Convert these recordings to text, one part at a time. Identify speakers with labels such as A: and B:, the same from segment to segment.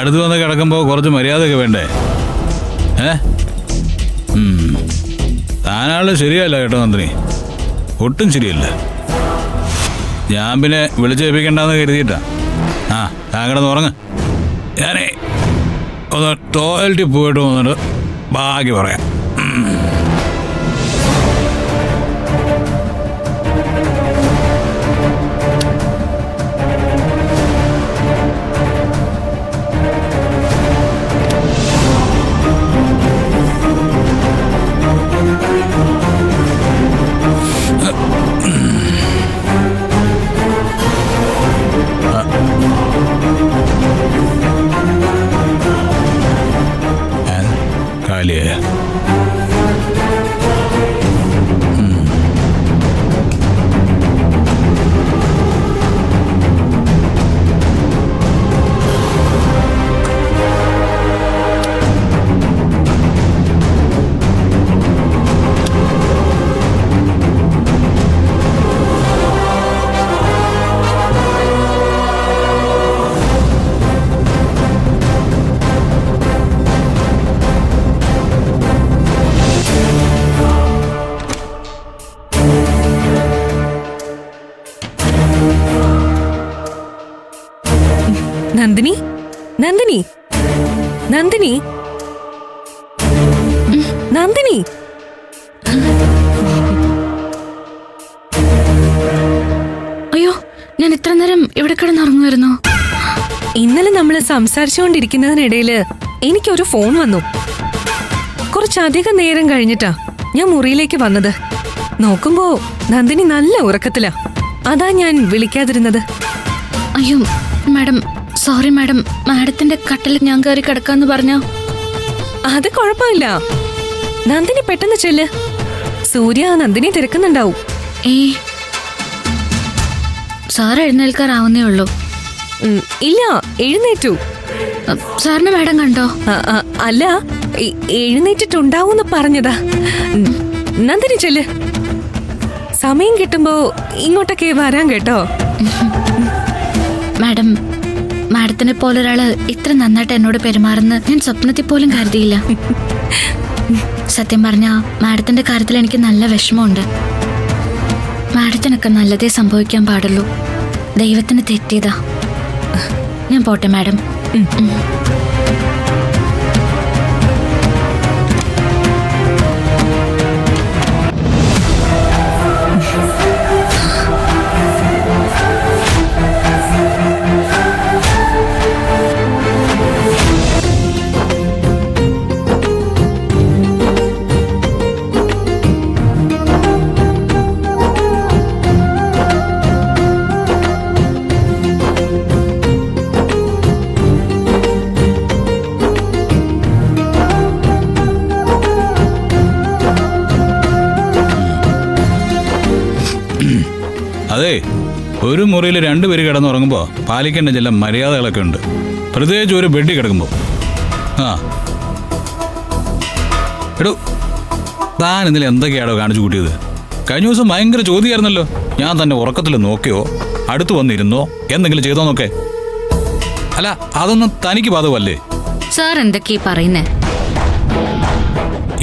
A: അടുത്ത് വന്ന് കിടക്കുമ്പോൾ കുറച്ച് മര്യാദയൊക്കെ വേണ്ടേ? താനാള് ശരിയല്ല കേട്ടോ നന്ദിനി, ഒട്ടും ശരിയല്ല. ഞാൻ പിന്നെ വിളിച്ചേൽപ്പിക്കണ്ടെന്ന് കരുതിയിട്ടാ. താൻ കിടന്ന് ഉറങ്ങ്. ഞാനേ ഒന്ന് ടോയ്ലറ്റിൽ പോയിട്ട് വന്നിട്ട് ബാക്കി പറയാം. കാലിയായ
B: നന്ദിനി, നന്ദിനി, നന്ദിനി, നന്ദിനി.
C: അയ്യോ, ഞാൻ ഇത്ര നേരം ഇവിടെ കിടന്നുറങ്ങുമായിരുന്നു.
B: ഇന്നലെ നമ്മൾ സംസാരിച്ചുകൊണ്ടിരിക്കുന്നതിനിടയില് എനിക്കൊരു ഫോൺ വന്നു. കുറച്ചധികം നേരം കഴിഞ്ഞിട്ടാ ഞാൻ മുറിയിലേക്ക് വന്നത്. നോക്കുമ്പോ നന്ദിനി നല്ല ഉറക്കത്തിലാ. അതാ ഞാൻ വിളിക്കാതിരുന്നത്.
C: അയ്യോ മാഡം, സോറി മാഡം. മാഡത്തിന്റെ കട്ടിൽ ഞാൻ കയറി കിടക്കാന്ന് പറഞ്ഞോ?
B: അത് കുഴപ്പമില്ല. നന്ദിനി പെട്ടെന്ന് ചെല്ല്. സൂര്യ നന്ദിനി തിരക്കുന്നുണ്ടാവും.
C: സാർ എഴുന്നേൽക്കാറാവുന്നേ ഉള്ളൂ.
B: ഇല്ല, എഴുന്നേറ്റു.
C: സാറിന് മാഡം കണ്ടോ?
B: അല്ല, എഴുന്നേറ്റിട്ടുണ്ടാവൂന്ന് പറഞ്ഞതാ. നന്ദിനി ചെല്ല്. സമയം കിട്ടുമ്പോ ഇങ്ങോട്ടൊക്കെ വരാൻ കേട്ടോ.
C: മാഡം, മാഡത്തിനെ പോലൊരാള് ഇത്ര നന്നായിട്ട് എന്നോട് പെരുമാറുന്ന ഞാൻ സ്വപ്നത്തിൽ പോലും കരുതിയില്ല. സത്യം പറഞ്ഞാ മാഡത്തിന്റെ കാര്യത്തിൽ എനിക്ക് നല്ല വിഷമമുണ്ട്. മാഡത്തിനൊക്കെ നല്ലതേ സംഭവിക്കാൻ പാടുള്ളൂ. ദൈവത്തിന് തെറ്റിയതാ. ഞാൻ പോട്ടെ മാഡം.
A: അതെ, ഒരു മുറിയിൽ രണ്ടുപേര് കിടന്നുറങ്ങുമ്പോൾ പാലിക്കേണ്ട ചില മര്യാദകളൊക്കെ ഉണ്ട്. പ്രത്യേകിച്ച് ഒരു ബെഡിൽ കിടക്കുമ്പോൾ. എടോ, താൻ ഇന്നലെ എന്തൊക്കെയാണോ കാണിച്ചു കൂട്ടിയത്? കഴിഞ്ഞ ദിവസം ഭയങ്കര ചോദ്യമായിരുന്നല്ലോ. ഞാൻ തന്നെ ഉറക്കത്തിൽ നോക്കിയോ, അടുത്ത് വന്നിരുന്നോ, എന്തെങ്കിലും ചെയ്തോന്നൊക്കെ. അല്ല, അതൊന്നും തനിക്ക് ബാധകമല്ലേ?
C: സാർ എന്തൊക്കെയാ പറയുന്നേ?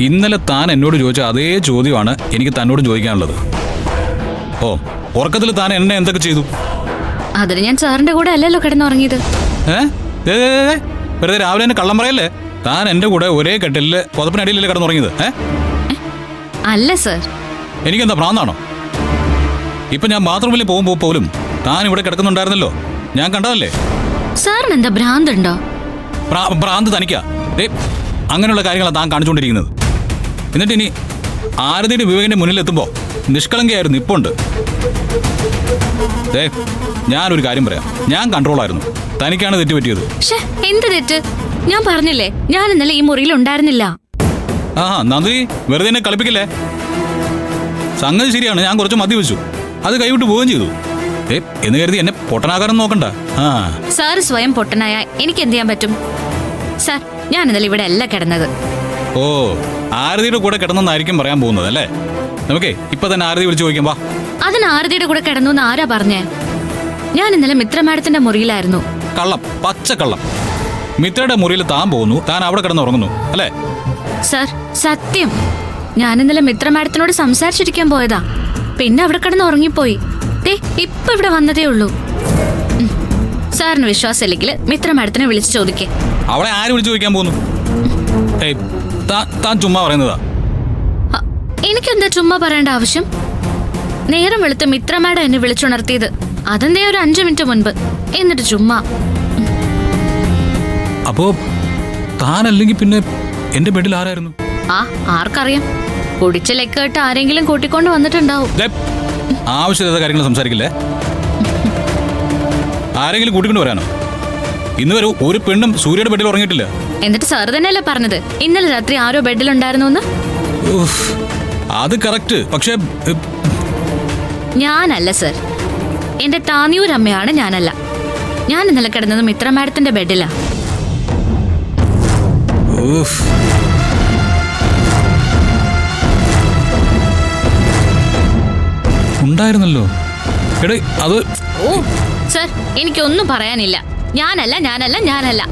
A: ഇന്നലെ താൻ എന്നോട് ചോദിച്ച അതേ ചോദ്യമാണ് എനിക്ക് തന്നോടും ചോദിക്കാനുള്ളത്. ഓ, ഉറക്കത്തിൽ താൻ എന്നെ എന്തൊക്കെ ചെയ്തു?
C: അതിന് ഞാൻ സാറിന്റെ കൂടെ അല്ലല്ലോ കിടന്നുറങ്ങിയത്.
A: വെറുതെ രാവിലെ തന്നെ കള്ളം പറയല്ലേ? താൻ എന്റെ കൂടെ ഒരേ കെട്ടില് പുതപ്പിനടിയിലല്ലേ കിടന്നുറങ്ങിയത്?
C: അല്ല സർ.
A: എനിക്കെന്താ ഭ്രാന്താണോ? ഇപ്പൊ ഞാൻ ബാത്റൂമിൽ പോകുമ്പോ പോലും താൻ ഇവിടെ കിടക്കുന്നുണ്ടായിരുന്നല്ലോ, ഞാൻ കണ്ടതല്ലേ.
C: സാറിന് എന്താ ഭ്രാന്തുണ്ടോ?
A: ഭ്രാന്ത് തനിക്കാ. അങ്ങനെയുള്ള കാര്യങ്ങളാണ് താൻ കാണിച്ചുകൊണ്ടിരിക്കുന്നത്. എന്നിട്ട് ഇനി ആരതിയുടെ വിവേകിന്റെ മുന്നിൽ എത്തുമ്പോ നിഷ്കളങ്കയായിരുന്നു ഇപ്പുണ്ട്. ഞാനൊരു കാര്യം പറയാം, ഞാൻ കൺട്രോളായിരുന്നു. തനിക്കാണ് തെറ്റ് പറ്റിയത്.
C: എന്ത് തെറ്റ്? ഞാൻ പറഞ്ഞില്ലേ, ഞാൻ ഇന്നലെ ഈ മുറിയിൽ ഉണ്ടായിരുന്നില്ല.
A: നന്ദി, വെറുതെ എന്നെ കളിപ്പിക്കില്ലേ. സംഗതി ശരിയാണ്, ഞാൻ കുറച്ച് മദ്യപിച്ചു, അത് കൈവിട്ട് പോവുകയും ചെയ്തു. എന്ന് കരുതി എന്നെ പൊട്ടനാകാരം നോക്കണ്ട.
C: സാർ സ്വയം പൊട്ടനായ എനിക്ക് എന്ത് ചെയ്യാൻ പറ്റും? സാർ, ഞാൻ ഇന്നലെ ഇവിടെ അല്ല കിടന്നത്.
A: ഓ, ആരതിയുടെ കൂടെ കിടന്നെന്നായിരിക്കും പറയാൻ പോകുന്നത് അല്ലേ? നമുക്കേ ഇപ്പൊ തന്നെ ആരതി വിളിച്ചു ചോദിക്കാം. വാ.
C: അതിന് ആരതിയുടെ കൂടെ കിടന്നു എന്ന് ആരാ പറഞ്ഞേ? ഞാൻ ഇന്നലെ മിത്ര മാഡത്തിന്റെ മുറിയിലായിരുന്നു.
A: കള്ളം, പച്ചക്കള്ളം. മിത്രയുടെ മുറിയിൽ താൻ പോകുന്നു, താൻ അവിടെ കിടന്ന് ഉറങ്ങുന്നു അല്ലേ?
C: സർ, സത്യം. ഞാൻ ഇന്നലെ മിത്ര മാഡത്തിനോട് സംസാരിച്ചിരിക്കാൻ പോയതാ. പിന്നെ അവിടെ കിടന്ന് ഉറങ്ങിപ്പോയി. ദേ ഇപ്പൊ ഇവിടെ വന്നതേ ഉള്ളൂ. സാറിന് വിശ്വാസമില്ലെങ്കിൽ മിത്ര മാഡത്തിനെ വിളിച്ച് ചോദിക്കേ.
A: അവളെ ആര് വിളിച്ചു ചോദിക്കാൻ പോകുന്നു? ഏയ്, താൻ ചുമ്മാ പറയുന്നതാ.
C: എനിക്കെന്താ ചുമ്മാ പറയേണ്ട ആവശ്യം? നേരം വെളുത്ത് മിത്ര മാഡം എന്നെ വിളിച്ചുണർത്തിയത് അതെന്തേ ഒരു 5 മിനിറ്റ് മുൻപ്. എന്നിട്ട് ചുമ്മാ.
A: അപ്പോ താനല്ലെങ്കിൽ പിന്നെ എന്റെ ബെഡിൽ ആരായിരുന്നു?
C: ആർക്കറിയാം? കുടിച്ച ലെക്കേട്ട് ആരെങ്കിലും കൂട്ടിക്കൊണ്ട് വന്നിട്ടുണ്ടാവും.
A: ആവശ്യമില്ലാത്ത കാര്യങ്ങൾ സംസാരിക്കില്ലേ? ആരെങ്കിലും കൂട്ടിക്കൊണ്ട് വരാനോ? ഇന്ന് വരെ ഒരു പെണ്ണും സൂര്യയുടെ ബെഡിൽ ഉറങ്ങിയിട്ടില്ല.
C: എന്നിട്ട് സാർ തന്നെയല്ലേ പറഞ്ഞത് ഇന്നലെ രാത്രി ആരോ ബെഡിലുണ്ടായിരുന്നു എന്ന്?
A: അത് കറക്റ്റ്. പക്ഷേ
C: ഞാനല്ല സർ, എന്റെ താന്നിയൂരമ്മയാണ് ഞാനല്ല. ഞാൻ ഇന്നലെ കിടന്നത് മിത്ര മാഡത്തിന്റെ ബെഡിലാ.
A: ഉണ്ടായിരുന്നല്ലോ. എടേ അത്
C: ഓ സർ, എനിക്കൊന്നും പറയാനില്ല. ഞാനല്ല ഞാനല്ല ഞാനല്ല.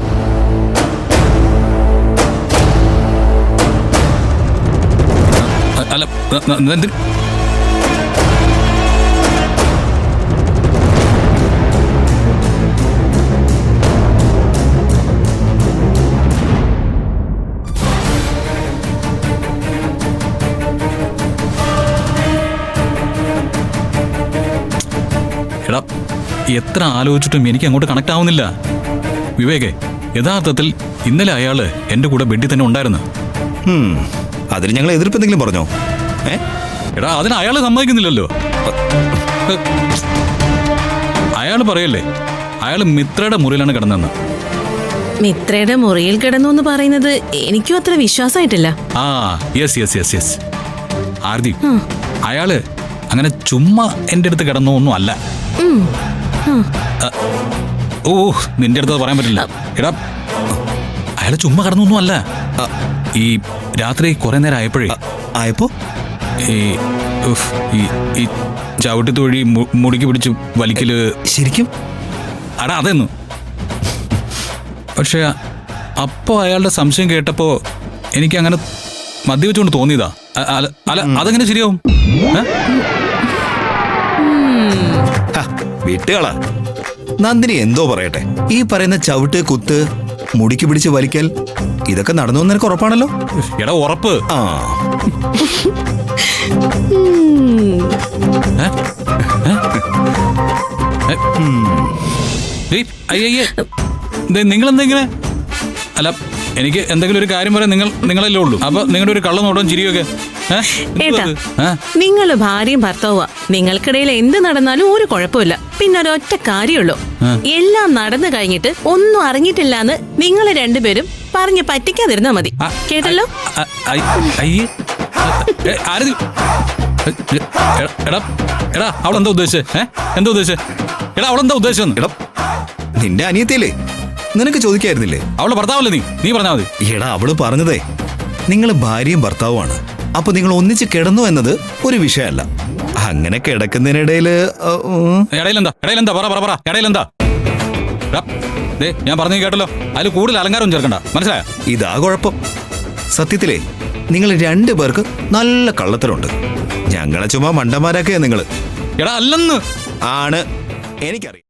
A: അല്ല, എടാ, എത്ര ആലോചിച്ചിട്ടും എനിക്ക് അങ്ങോട്ട് കണക്ട് ആവുന്നില്ല. വിവേകെ, യഥാർത്ഥത്തിൽ ഇന്നലെ അയാള് എന്റെ കൂടെ ബെഡിൽ തന്നെ ഉണ്ടായിരുന്നു.
D: അതിന് ഞങ്ങൾ എതിർപ്പ് എന്തെങ്കിലും പറഞ്ഞോ?
A: എടാ, അതിന് അയാള് സമ്മതിക്കുന്നില്ലല്ലോ. അയാള് പറയല്ലേ അയാള് മിത്രയുടെ മുറിയിലാണ് കിടന്നെന്ന്.
B: മിത്രയുടെ മുറിയിൽ കിടന്നു എന്ന് പറയുന്നത് എനിക്കും അത്ര വിശ്വാസമായിട്ടില്ല.
A: ആ yes yes yes yes Aarti, അയാള് അങ്ങനെ ചുമ്മാ എന്റെ അടുത്ത് കിടന്നോ ഒന്നും അല്ല. ഓ, നിന്റെ അടുത്ത് പറയാൻ പറ്റില്ല. എടാ, അയാള് ചുമ്മാ കിടന്നൊന്നും അല്ല. ഈ രാത്രി കുറെ നേരം
D: ആയപ്പോ
A: ഈ ചവിട്ടി തൊഴി മുടിക്ക് പിടിച്ച് വലിക്കല്.
D: ശരിക്കും?
A: അടാ അതെന്നു. പക്ഷെ അപ്പോ അയാളുടെ സംശയം കേട്ടപ്പോ എനിക്ക് അങ്ങനെ മദ്യവെച്ചുകൊണ്ട് തോന്നിയതാ. അല്ല, അതെങ്ങനെ ശരിയാവും?
D: വിട്ടുകളാ. നന്ദിനി എന്തോ പറയട്ടെ. ഈ പറയുന്ന ചവിട്ട്, കുത്ത്, മുടിക്ക് പിടിച്ച് വലിക്കൽ, ഇതൊക്കെ നടന്നു നിനക്ക് ഉറപ്പാണല്ലോ?
A: എടാ ഉറപ്പ്.
D: ആ
A: നിങ്ങളെന്താ ഇങ്ങനെ? അല്ല, എനിക്ക് എന്തെങ്കിലും ഒരു കാര്യം പറയാൻ നിങ്ങളല്ലേ ഉള്ളൂ. അപ്പൊ നിങ്ങളുടെ ഒരു കള്ളം നോട്ടം ചിരിയൊക്കെ.
B: നിങ്ങൾ ഭാര്യയും ഭർത്താവുക. നിങ്ങൾക്കിടയിൽ എന്ത് നടന്നാലും ഒരു കുഴപ്പമില്ല. പിന്നെ ഒരൊറ്റ കാര്യമുള്ളൂ, എല്ലാം നടന്നു കഴിഞ്ഞിട്ട് ഒന്നും അറിഞ്ഞിട്ടില്ലാന്ന് നിങ്ങൾ രണ്ടുപേരും പറഞ്ഞ് പറ്റിക്കാതിരുന്നാ മതി. കേട്ടല്ലോ?
A: എടാ, അവളെന്താ ഉദ്ദേശിച്ചേ? എന്താ ഉദ്ദേശിച്ചേ? എടാ, അവളെന്താ ഉദ്ദേശിച്ചെന്ന്?
D: എടാ, നിന്റെ അനിയത്തിയല്ലേ, നിനക്ക് ചോദിക്കായിരുന്നില്ലേ?
A: അവളുടെ ഭർത്താവല്ലേ? നീ പറഞ്ഞാ മതി.
D: എടാ, അവള് പറഞ്ഞതേ നിങ്ങൾ ഭാര്യയും ഭർത്താവുമാണ്. അപ്പൊ നിങ്ങൾ ഒന്നിച്ച് കിടന്നു എന്നത് ഒരു വിഷയമല്ല. അങ്ങനെ കിടക്കുന്നതിനിടയില്
A: ഇടയിലെന്താ പറ ഇടയിലെന്താ? ഞാൻ പറഞ്ഞു കേട്ടല്ലോ. അതിൽ കൂടുതൽ അലങ്കാരം ചേർക്കണ്ട, മനസ്സിലായോ?
D: ഇതാ കുഴപ്പം. സത്യത്തിലേ നിങ്ങൾ 2 പേർക്ക് നല്ല കള്ളത്തരമുണ്ട്. ഞങ്ങളെ ചുമ്മാ മണ്ടന്മാരാക്കിയാ നിങ്ങള്.
A: എടാ അല്ലെന്ന്.
D: ആണ്, എനിക്കറിയാം.